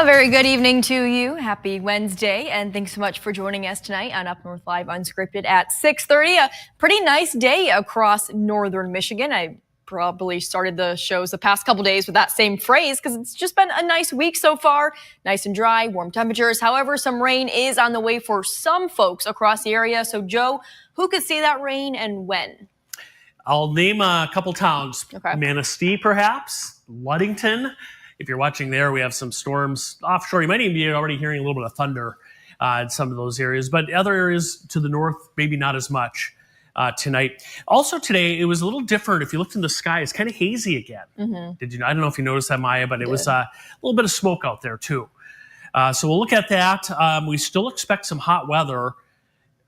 very good evening to you. Happy Wednesday, and thanks so much for joining us tonight on UpNorthLive Unscripted at 6:30. A pretty nice day across northern Michigan. I probably started the shows the past couple days with that same phrase because it's just been a nice week so far. Nice and dry, warm temperatures. However, some rain is on the way for some folks across the area. So, Joe, who could see that rain and when? I'll name a couple towns. Okay. Manistee, perhaps. Ludington. If you're watching there, we have some storms offshore. You might even be already hearing a little bit of thunder in some of those areas. But other areas to the north, maybe not as much tonight. Also today, it was a little different. If you looked in the sky, it's kind of hazy again. Mm-hmm. Did you? I don't know if you noticed that, Maya, but it was a little bit of smoke out there too. So we'll look at that. We still expect some hot weather,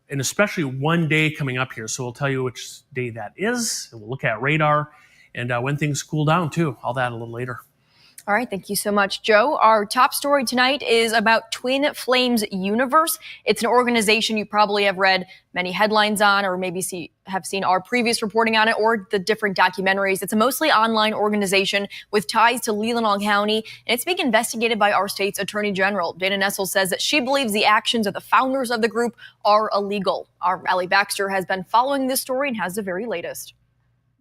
and especially one day coming up here. So we'll tell you which day that is, and we'll look at radar and when things cool down too. All that a little later. All right, thank you so much, Joe. Our top story tonight is about Twin Flames Universe. It's an organization you probably have read many headlines on, or maybe have seen our previous reporting on it, or the different documentaries. It's a mostly online organization with ties to Leelanau County, and it's being investigated by our state's Attorney General. Dana Nessel says that she believes the actions of the founders of the group are illegal. Our Allie Baxter has been following this story and has the very latest.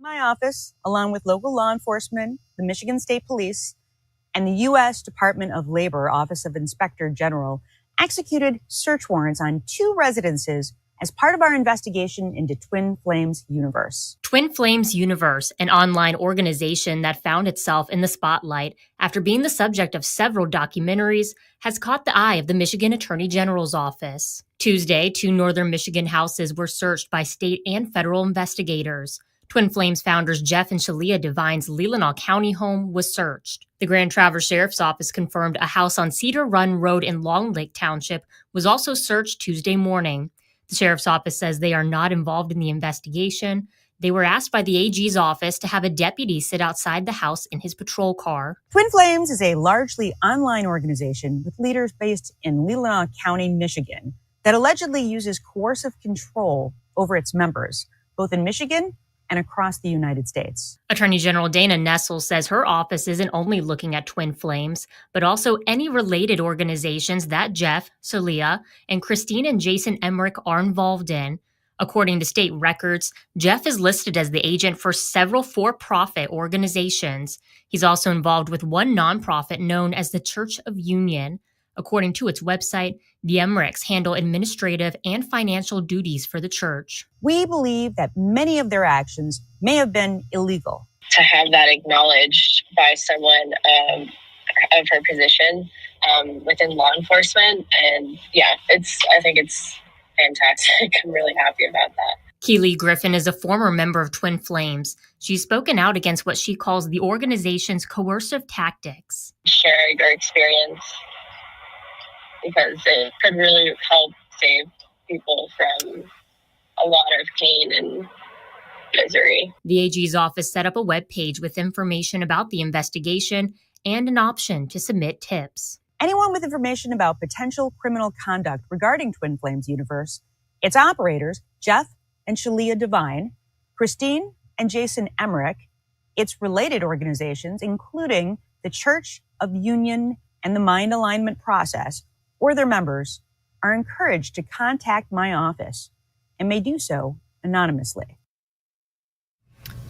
My office, along with local law enforcement, the Michigan State Police, and the U.S. Department of Labor Office of Inspector General executed search warrants on 2 residences as part of our investigation into Twin Flames Universe. Twin Flames Universe, an online organization that found itself in the spotlight after being the subject of several documentaries, has caught the eye of the Michigan Attorney General's office. Tuesday, 2 northern Michigan houses were searched by state and federal investigators. Twin Flames founders Jeff and Shalia Devine's Leelanau County home was searched. The Grand Traverse Sheriff's Office confirmed a house on Cedar Run Road in Long Lake Township was also searched Tuesday morning. The Sheriff's Office says they are not involved in the investigation. They were asked by the AG's office to have a deputy sit outside the house in his patrol car. Twin Flames is a largely online organization with leaders based in Leelanau County, Michigan, that allegedly uses coercive control over its members, both in Michigan and across the United States. Attorney General Dana Nessel says her office isn't only looking at Twin Flames, but also any related organizations that Jeff, Shalia, and Christine and Jason Emmerich are involved in. According to state records, Jeff is listed as the agent for several for-profit organizations. He's also involved with one nonprofit known as the Church of Union. According to its website, the Emmerichs handle administrative and financial duties for the church. We believe that many of their actions may have been illegal. To have that acknowledged by someone of her position within law enforcement, and I think it's fantastic. I'm really happy about that. Keely Griffin is a former member of Twin Flames. She's spoken out against what she calls the organization's coercive tactics. Sharing our experience, because it could really help save people from a lot of pain and misery. The AG's office set up a webpage with information about the investigation and an option to submit tips. Anyone with information about potential criminal conduct regarding Twin Flames Universe, its operators, Jeff and Shalia Devine, Christine and Jason Emmerich, its related organizations, including the Church of Union and the Mind Alignment Process, or their members, are encouraged to contact my office and may do so anonymously.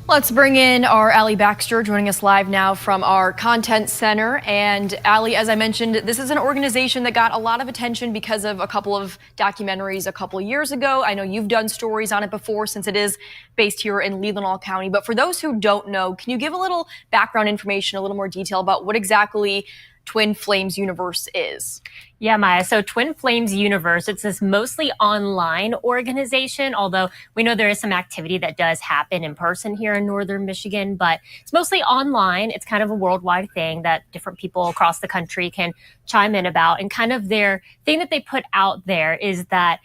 Let's bring in our Allie Baxter, joining us live now from our content center. And Allie, as I mentioned, this is an organization that got a lot of attention because of a couple of documentaries a couple of years ago. I know you've done stories on it before since it is based here in Leelanau County. But for those who don't know, can you give a little background information, a little more detail about what exactly Twin Flames Universe is? Yeah, Maya. So Twin Flames Universe, it's this mostly online organization, although we know there is some activity that does happen in person here in northern Michigan, but it's mostly online. It's kind of a worldwide thing that different people across the country can chime in about. And kind of their thing that they put out there is that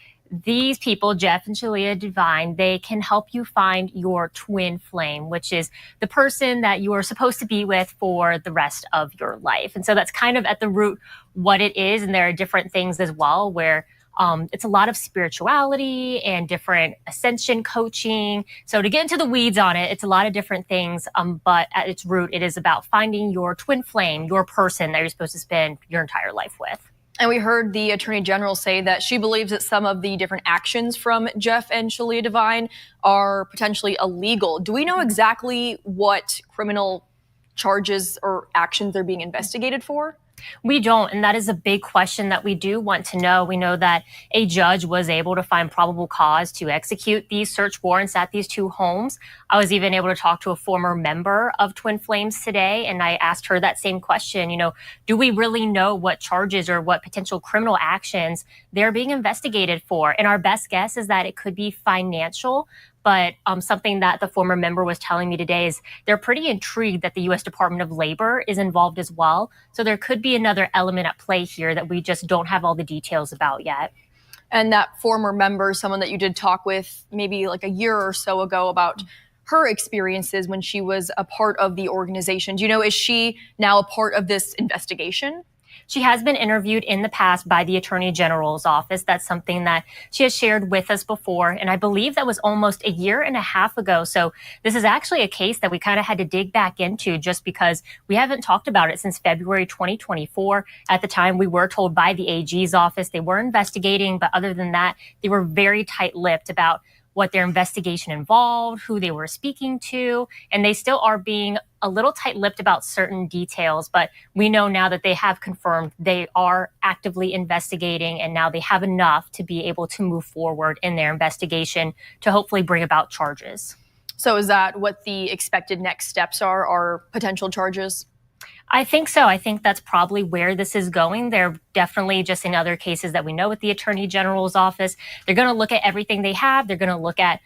these people, Jeff and Shalia Devine, they can help you find your twin flame, which is the person that you are supposed to be with for the rest of your life. And so that's kind of at the root what it is. And there are different things as well where It's a lot of spirituality and different ascension coaching. So to get into the weeds on it, it's a lot of different things. But at its root, it is about finding your twin flame, your person that you're supposed to spend your entire life with. And we heard the Attorney General say that she believes that some of the different actions from Jeff and Shalia Devine are potentially illegal. Do we know exactly what criminal charges or actions they're being investigated for? We don't, and that is a big question that we do want to know. We know that a judge was able to find probable cause to execute these search warrants at these two homes. I was even able to talk to a former member of Twin Flames today, and I asked her that same question. Do we really know what charges or what potential criminal actions they're being investigated for? And our best guess is that it could be financial. But something that the former member was telling me today is they're pretty intrigued that the U.S. Department of Labor is involved as well. So there could be another element at play here that we just don't have all the details about yet. And that former member, someone that you did talk with maybe like a year or so ago about her experiences when she was a part of the organization. Do you know, is she now a part of this investigation? She has been interviewed in the past by the Attorney General's office. That's something that she has shared with us before. And I believe that was almost a year and a half ago. So this is actually a case that we kind of had to dig back into just because we haven't talked about it since February 2024. At the time, we were told by the AG's office they were investigating. But other than that, they were very tight-lipped about what their investigation involved, who they were speaking to, and they still are being a little tight-lipped about certain details, but we know now that they have confirmed they are actively investigating, and now they have enough to be able to move forward in their investigation to hopefully bring about charges. So is that what the expected next steps are potential charges? I think so. I think that's probably where this is going. They're definitely just in other cases that we know with the Attorney General's office. They're going to look at everything they have. They're going to look at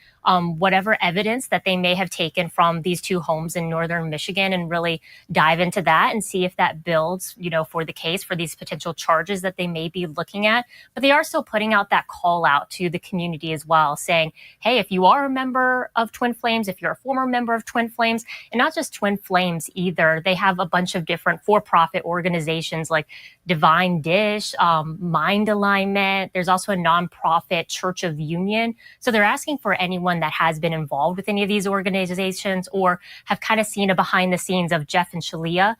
whatever evidence that they may have taken from these two homes in northern Michigan and really dive into that and see if that builds, for the case for these potential charges that they may be looking at. But they are still putting out that call out to the community as well, saying, hey, if you are a member of Twin Flames, if you're a former member of Twin Flames, and not just Twin Flames either, they have a bunch of different for-profit organizations like Divine Dish, Mind Alignment. There's also a nonprofit Church of Union. So they're asking for anyone that has been involved with any of these organizations or have kind of seen a behind the scenes of Jeff and Shalia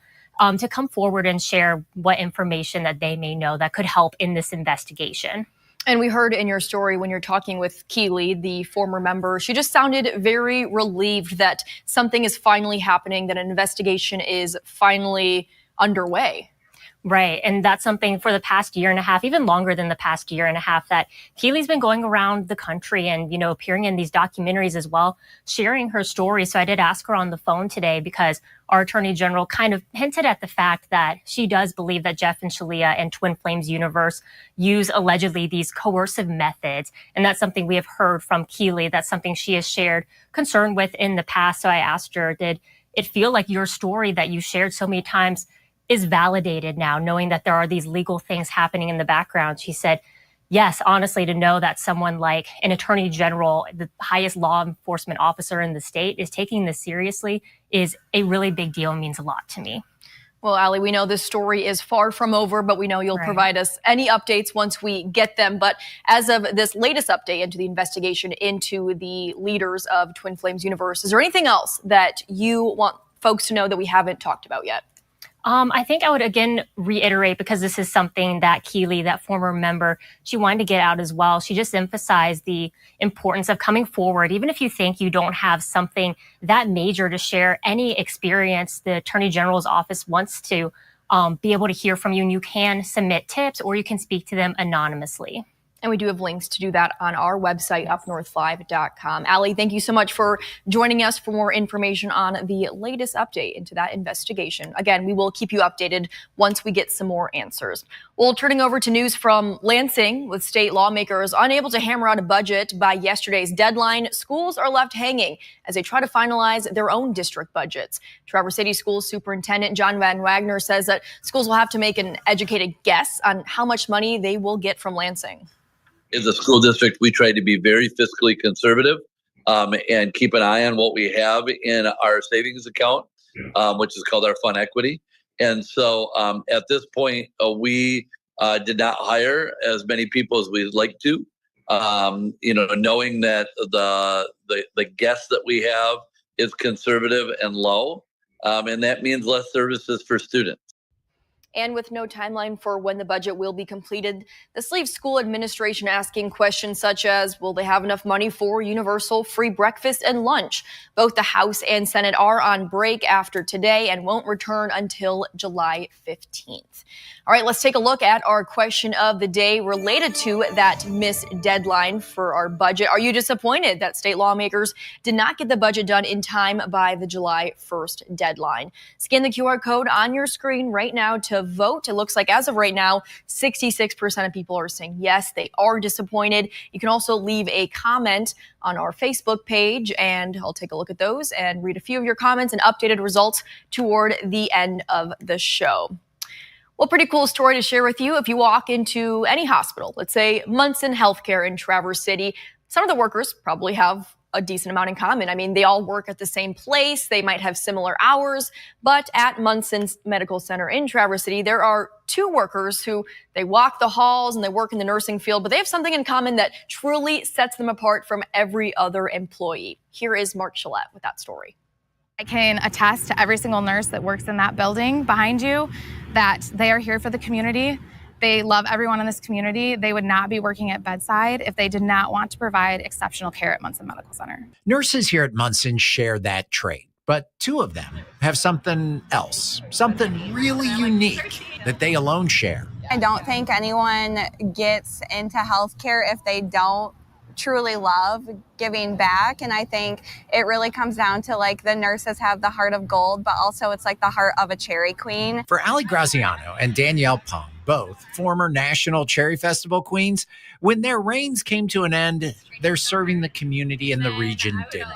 to come forward and share what information that they may know that could help in this investigation. And we heard in your story when you're talking with Keeley, the former member, she just sounded very relieved that something is finally happening, that an investigation is finally underway. Right. And that's something for the past year and a half, even longer than the past year and a half, that Keeley's been going around the country and, appearing in these documentaries as well, sharing her story. So I did ask her on the phone today because our Attorney General kind of hinted at the fact that she does believe that Jeff and Shalia and Twin Flames Universe use allegedly these coercive methods. And that's something we have heard from Keeley. That's something she has shared concern with in the past. So I asked her, did it feel like your story that you shared so many times is validated now, knowing that there are these legal things happening in the background? She said, yes, honestly, to know that someone like an attorney general, the highest law enforcement officer in the state, is taking this seriously is a really big deal and means a lot to me. Well, Allie, we know this story is far from over, but we know you'll provide us any updates once we get them. But as of this latest update into the investigation into the leaders of Twin Flames Universe, is there anything else that you want folks to know that we haven't talked about yet? I think I would again reiterate, because this is something that Keeley, that former member, she wanted to get out as well. She just emphasized the importance of coming forward. Even if you think you don't have something that major to share, any experience, the Attorney General's office wants to be able to hear from you, and you can submit tips or you can speak to them anonymously. And we do have links to do that on our website, UpNorthLive.com. Allie, thank you so much for joining us for more information on the latest update into that investigation. Again, we will keep you updated once we get some more answers. Well, turning over to news from Lansing, with state lawmakers unable to hammer out a budget by yesterday's deadline, schools are left hanging as they try to finalize their own district budgets. Traverse City Schools Superintendent John Van Wagner says that schools will have to make an educated guess on how much money they will get from Lansing. In the school district, we try to be very fiscally conservative and keep an eye on what we have in our savings account, which is called our fund equity. And so at this point, we did not hire as many people as we'd like to. Knowing that the guest that we have is conservative and low, and that means less services for students. And with no timeline for when the budget will be completed, this leaves school administration asking questions such as, will they have enough money for universal free breakfast and lunch? Both the House and Senate are on break after today and won't return until July 15th. All right, let's take a look at our question of the day related to that missed deadline for our budget. Are you disappointed that state lawmakers did not get the budget done in time by the July 1st deadline? Scan the QR code on your screen right now to vote. It looks like as of right now, 66% of people are saying yes, they are disappointed. You can also leave a comment on our Facebook page, and I'll take a look at those and read a few of your comments and updated results toward the end of the show. Well, pretty cool story to share with you. If you walk into any hospital, let's say Munson Healthcare in Traverse City, some of the workers probably have a decent amount in common. I mean, they all work at the same place. They might have similar hours, but at Munson's Medical Center in Traverse City, there are two workers who they walk the halls and they work in the nursing field, but they have something in common that truly sets them apart from every other employee. Here is Mark Gillette with that story. I can attest to every single nurse that works in that building behind you that they are here for the community. They love everyone in this community. They would not be working at bedside if they did not want to provide exceptional care at Munson Medical Center. Nurses here at Munson share that trait, but two of them have something else, something really unique that they alone share. I don't think anyone gets into healthcare if they don't truly love giving back. And I think it really comes down to like the nurses have the heart of gold, but also it's like the heart of a cherry queen. For Ali Graziano and Danielle Pong, both former National Cherry Festival queens, when their reigns came to an end, their serving the community in the region didn't.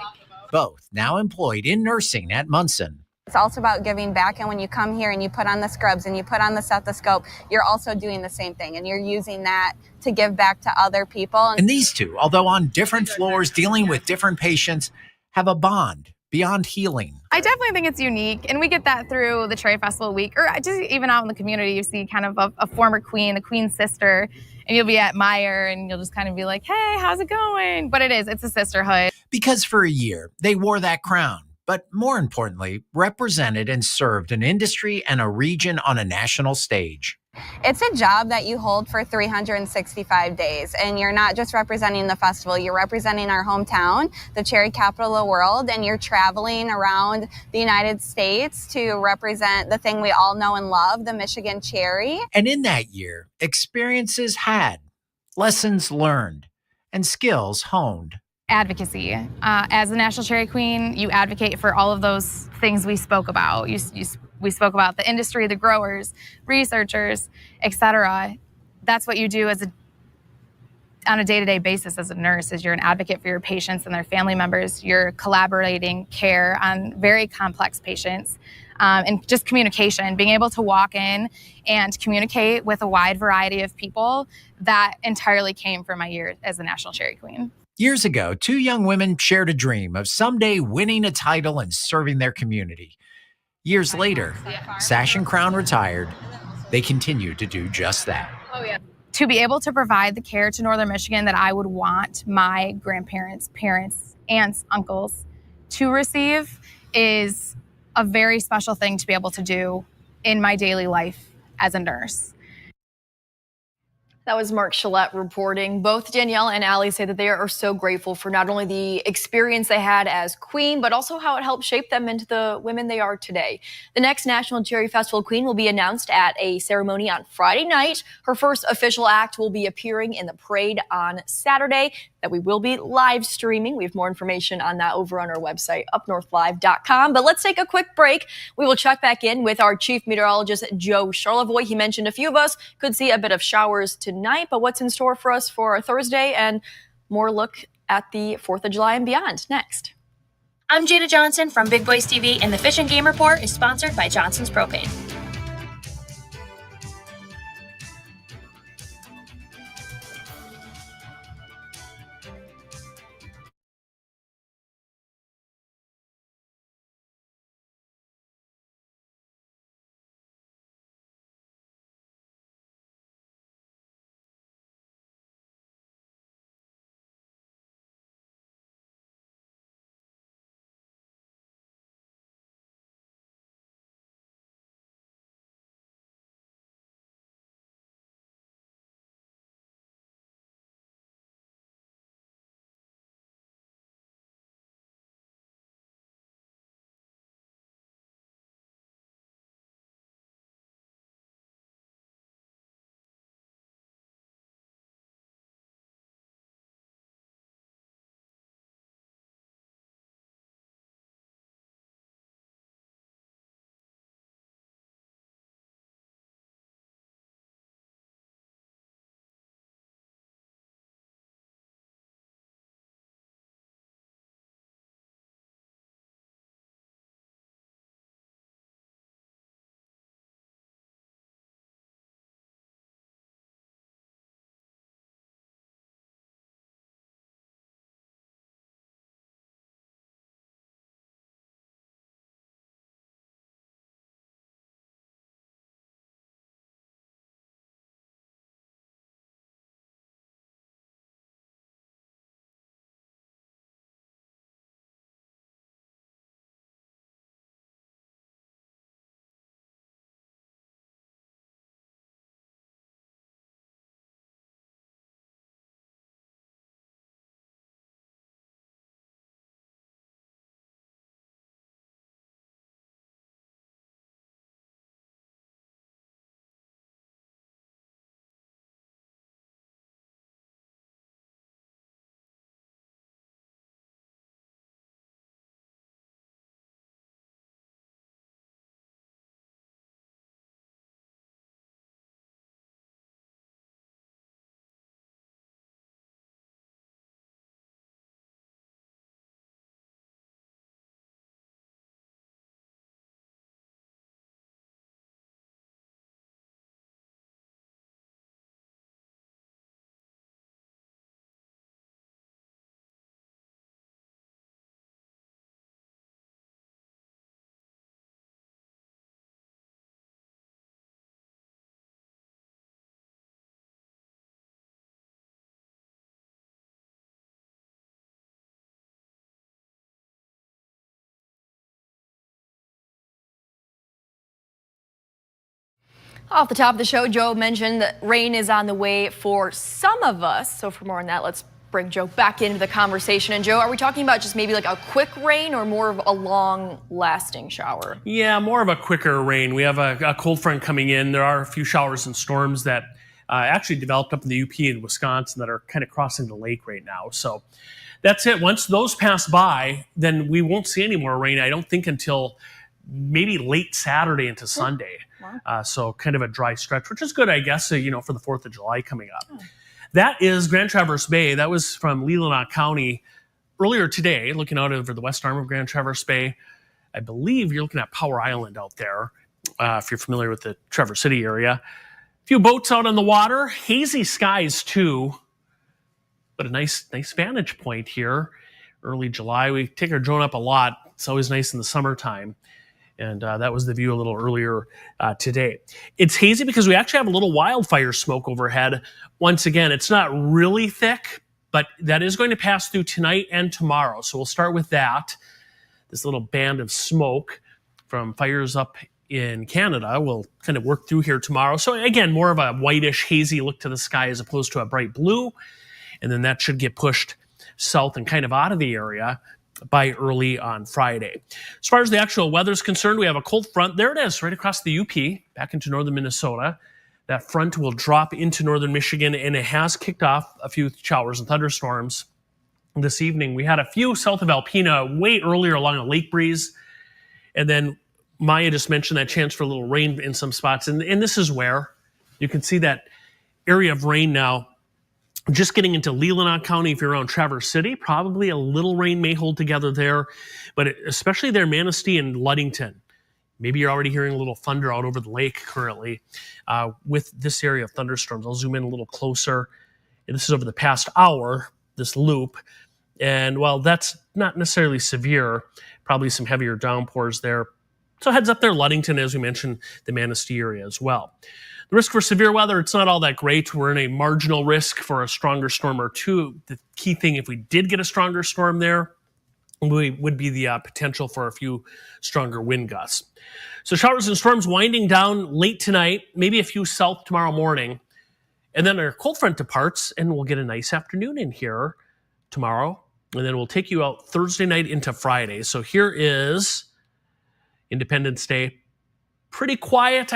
Both now employed in nursing at Munson. It's also about giving back, and when you come here and you put on the scrubs and you put on the stethoscope, you're also doing the same thing, and you're using that to give back to other people. And these two, although on different floors dealing with different patients, have a bond beyond healing. I definitely think it's unique, and we get that through the Cherry Festival week, or just even out in the community, you see kind of a former queen, the queen's sister, and you'll be at Meyer, and you'll just kind of be like, hey, how's it going? But it's a sisterhood. Because for a year, they wore that crown, but more importantly, represented and served an industry and a region on a national stage. It's a job that you hold for 365 days, and you're not just representing the festival, you're representing our hometown, the cherry capital of the world, and you're traveling around the United States to represent the thing we all know and love, the Michigan cherry. And in that year, experiences had, lessons learned, and skills honed. Advocacy. As the National Cherry Queen, you advocate for all of those things we spoke about. We spoke about the industry, the growers, researchers, etc. That's what you do on a day-to-day basis as a nurse, is you're an advocate for your patients and their family members. You're collaborating care on very complex patients. And just communication, being able to walk in and communicate with a wide variety of people, that entirely came from my year as the National Cherry Queen. Years ago, two young women shared a dream of someday winning a title and serving their community. Years later, sash and crown retired, they continue to do just that. To be able to provide the care to Northern Michigan that I would want my grandparents, parents, aunts, uncles to receive is a very special thing to be able to do in my daily life as a nurse. That was Mark Gillette reporting. Both Danielle and Ali say that they are so grateful for not only the experience they had as queen, but also how it helped shape them into the women they are today. The next National Cherry Festival queen will be announced at a ceremony on Friday night. Her first official act will be appearing in the parade on Saturday that we will be live streaming. We have more information on that over on our website, UpNorthLive.com. But let's take a quick break. We will check back in with our chief meteorologist, Joe Charlevoix. He mentioned a few of us could see a bit of showers tonight, but what's in store for us for our Thursday, and more look at the 4th of July and beyond next. I'm Jada Johnson from Big Boys TV, and the Fish and Game Report is sponsored by Johnson's Propane. Off the top of the show, Joe mentioned that rain is on the way for some of us. So for more on that, let's bring Joe back into the conversation. And Joe, are we talking about just maybe like a quick rain or more of a long lasting shower? Yeah, more of a quicker rain. We have a cold front coming in. There are a few showers and storms that actually developed up in the UP in Wisconsin that are kind of crossing the lake right now. So that's it. Once those pass by, then we won't see any more rain, I don't think, until maybe late Saturday into Sunday. Wow. So kind of a dry stretch, which is good, I guess, for the 4th of July coming up. That is Grand Traverse Bay. That was from Leelanau County earlier today, looking out over the west arm of Grand Traverse Bay. I believe you're looking at Power Island out there, if you're familiar with the Traverse City area. A few boats out on the water, hazy skies too, but a nice vantage point here. Early July, we take our drone up a lot. It's always nice in the summertime. And that was the view a little earlier today. It's hazy because we actually have a little wildfire smoke overhead. Once again, it's not really thick, but that is going to pass through tonight and tomorrow. So we'll start with that. This little band of smoke from fires up in Canada will kind of work through here tomorrow. So again, more of a whitish, hazy look to the sky as opposed to a bright blue. And then that should get pushed south and kind of out of the area by early on Friday. As far as the actual weather is concerned, we have a cold front. There it is, right across the UP, back into northern Minnesota. That front will drop into northern Michigan, and it has kicked off a few showers and thunderstorms this evening. We had a few south of Alpena way earlier along a lake breeze, and then Maya just mentioned that chance for a little rain in some spots, and this is where you can see that area of rain now. Just getting into Leelanau County, if you're around Traverse City, probably a little rain may hold together there, but especially there, Manistee and Ludington. Maybe you're already hearing a little thunder out over the lake currently with this area of thunderstorms. I'll zoom in a little closer. And this is over the past hour, this loop. And while that's not necessarily severe, probably some heavier downpours there. So heads up there, Ludington, as we mentioned, the Manistee area as well. The risk for severe weather, it's not all that great. We're in a marginal risk for a stronger storm or two. The key thing, if we did get a stronger storm there, would be the potential for a few stronger wind gusts. So showers and storms winding down late tonight, maybe a few south tomorrow morning. And then our cold front departs, and we'll get a nice afternoon in here tomorrow. And then we'll take you out Thursday night into Friday. So here is Independence Day. Pretty quiet,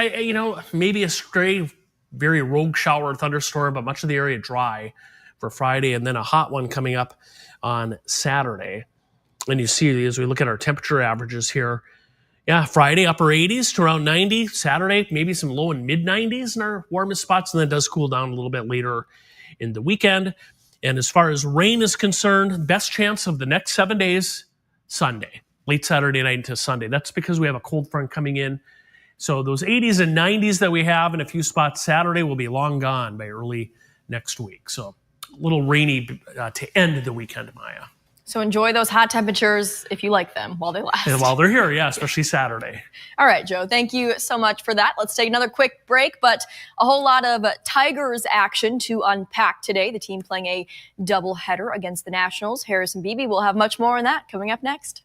maybe a stray, very rogue shower or thunderstorm, but much of the area dry for Friday, and then a hot one coming up on Saturday. And you see, as we look at our temperature averages here, Friday upper 80s to around 90. Saturday, maybe some low and mid 90s in our warmest spots, and then it does cool down a little bit later in the weekend. And as far as rain is concerned, best chance of the next 7 days, Sunday, late Saturday night into Sunday. That's because we have a cold front coming in. So those 80s and 90s that we have in a few spots Saturday will be long gone by early next week. So a little rainy to end the weekend, Maya. So enjoy those hot temperatures if you like them while they last. And while they're here, especially Saturday. All right, Joe, thank you so much for that. Let's take another quick break, but a whole lot of Tigers action to unpack today. The team playing a doubleheader against the Nationals. Harris and Beebe will have much more on that coming up next.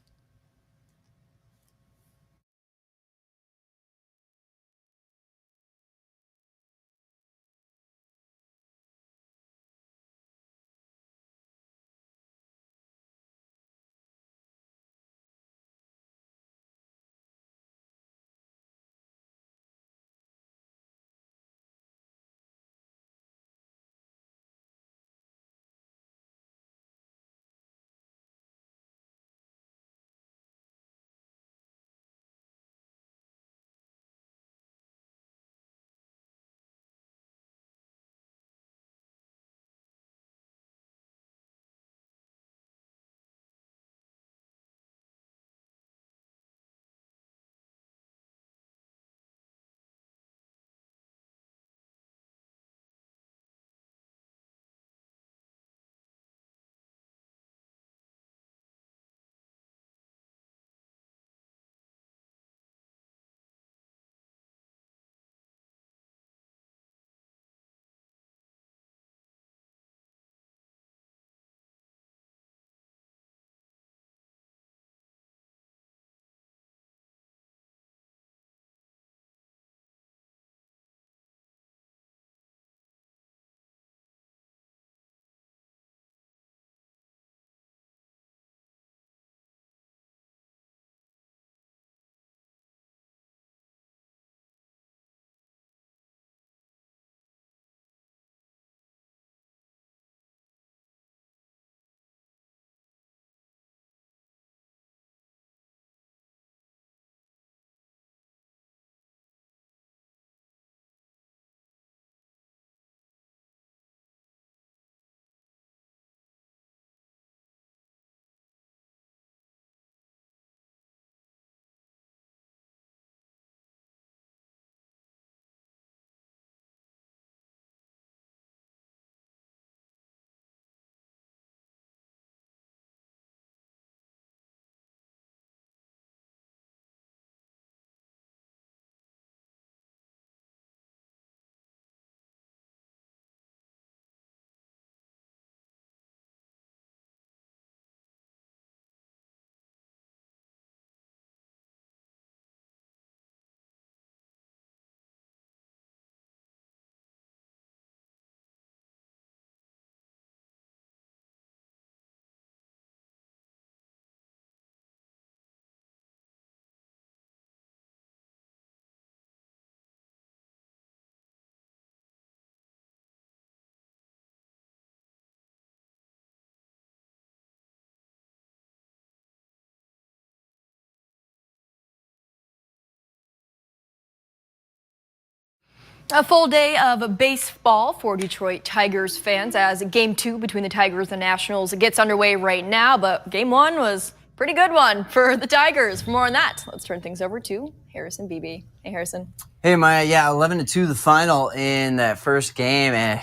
A full day of baseball for Detroit Tigers fans as Game 2 between the Tigers and Nationals gets underway right now, but Game 1 was a pretty good one for the Tigers. For more on that, let's turn things over to Harrison Beebe. Hey, Harrison. Hey, Maya. Yeah, 11-2 the final in that first game, and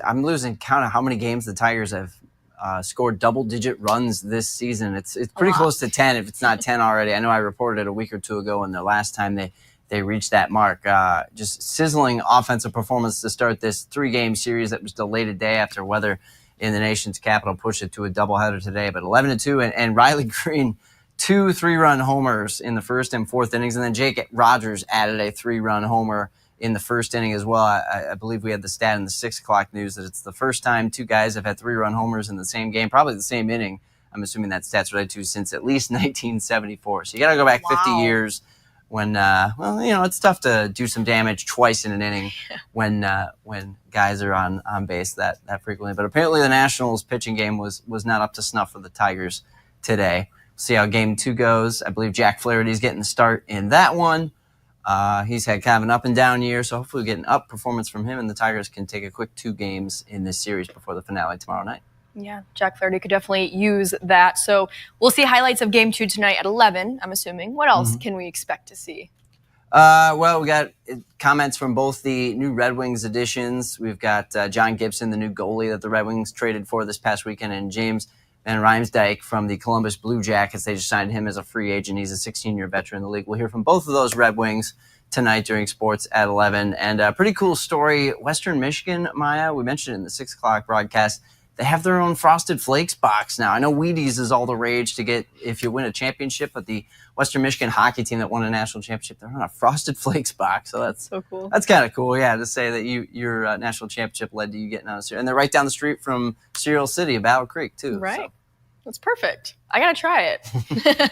I'm losing count of how many games the Tigers have scored double-digit runs this season. It's pretty close to 10, if it's not 10 already. I know I reported it a week or two ago, and the last time they reached that mark. Just sizzling offensive performance to start this 3-game series that was delayed a day after weather in the nation's capital pushed it to a doubleheader today. But 11-2, and Riley Green, 2 3-run homers in the first and fourth innings, and then Jake Rogers added a 3-run homer in the first inning as well. I believe we had the stat in the 6 o'clock news that it's the first time 2 guys have had 3-run homers in the same game, probably the same inning. I'm assuming that stat's related to since at least 1974. So you got to go back 50 years. When it's tough to do some damage twice in an inning when guys are on base that frequently. But apparently the Nationals pitching game was not up to snuff for the Tigers today. We'll see how Game 2 goes. I believe Jack Flaherty's getting the start in that one. He's had kind of an up and down year, so hopefully we get an up performance from him, and the Tigers can take a quick 2 games in this series before the finale tomorrow night. Yeah, Jack Flaherty could definitely use that. So we'll see highlights of Game 2 tonight at 11, I'm assuming. What else can we expect to see? Well, we got comments from both the new Red Wings additions. We've got John Gibson, the new goalie that the Red Wings traded for this past weekend, and James Van Riemsdyk from the Columbus Blue Jackets. They just signed him as a free agent. He's a 16-year veteran in the league. We'll hear from both of those Red Wings tonight during sports at 11. And a pretty cool story, Western Michigan, Maya, we mentioned it in the 6 o'clock broadcast. They have their own Frosted Flakes box now. I know Wheaties is all the rage to get if you win a championship, but the Western Michigan hockey team that won a national championship, they're on a Frosted Flakes box. So that's so cool. That's kind of cool, yeah, to say that your national championship led to you getting on a cereal. And they're right down the street from Cereal City, Battle Creek, too. Right. So. That's perfect. I got to try it.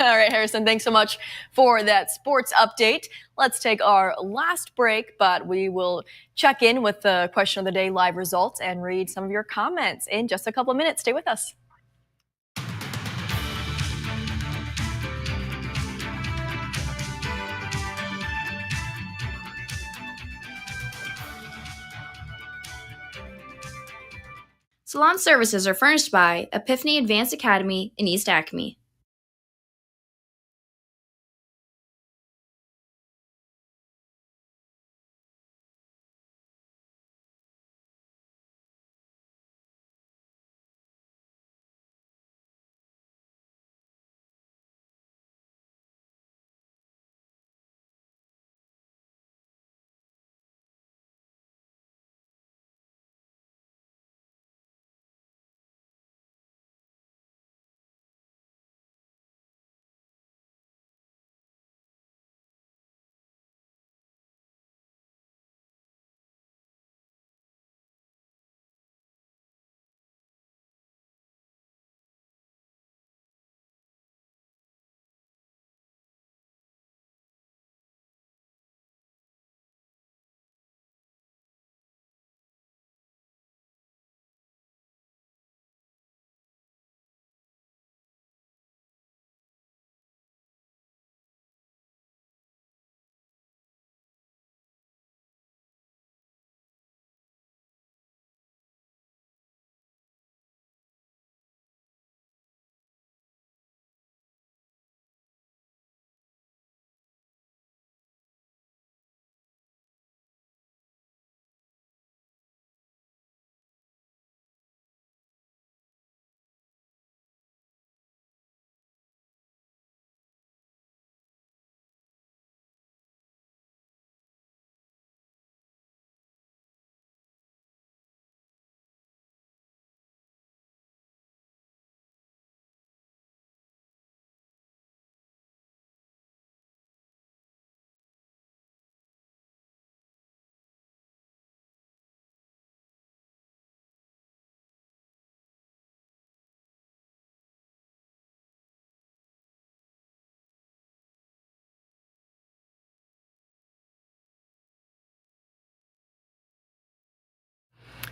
All right, Harrison, thanks so much for that sports update. Let's take our last break, but we will check in with the question of the day live results and read some of your comments in just a couple of minutes. Stay with us. Salon services are furnished by Epiphany Advanced Academy in East Acme.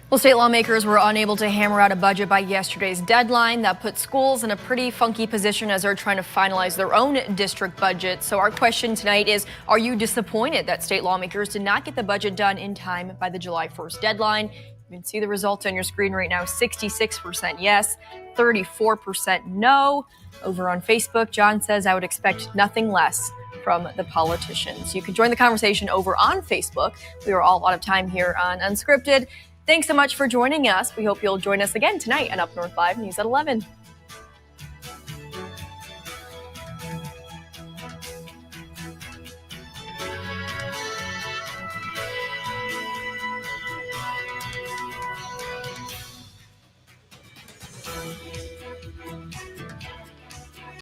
Well, state lawmakers were unable to hammer out a budget by yesterday's deadline. That put schools in a pretty funky position as they're trying to finalize their own district budget. So our question tonight is, are you disappointed that state lawmakers did not get the budget done in time by the July 1st deadline? You can see the results on your screen right now. 66% yes, 34% no. Over on Facebook, John says, I would expect nothing less from the politicians. You can join the conversation over on Facebook. We are all out of time here on Unscripted. Thanks so much for joining us. We hope you'll join us again tonight on Up North Live News at 11.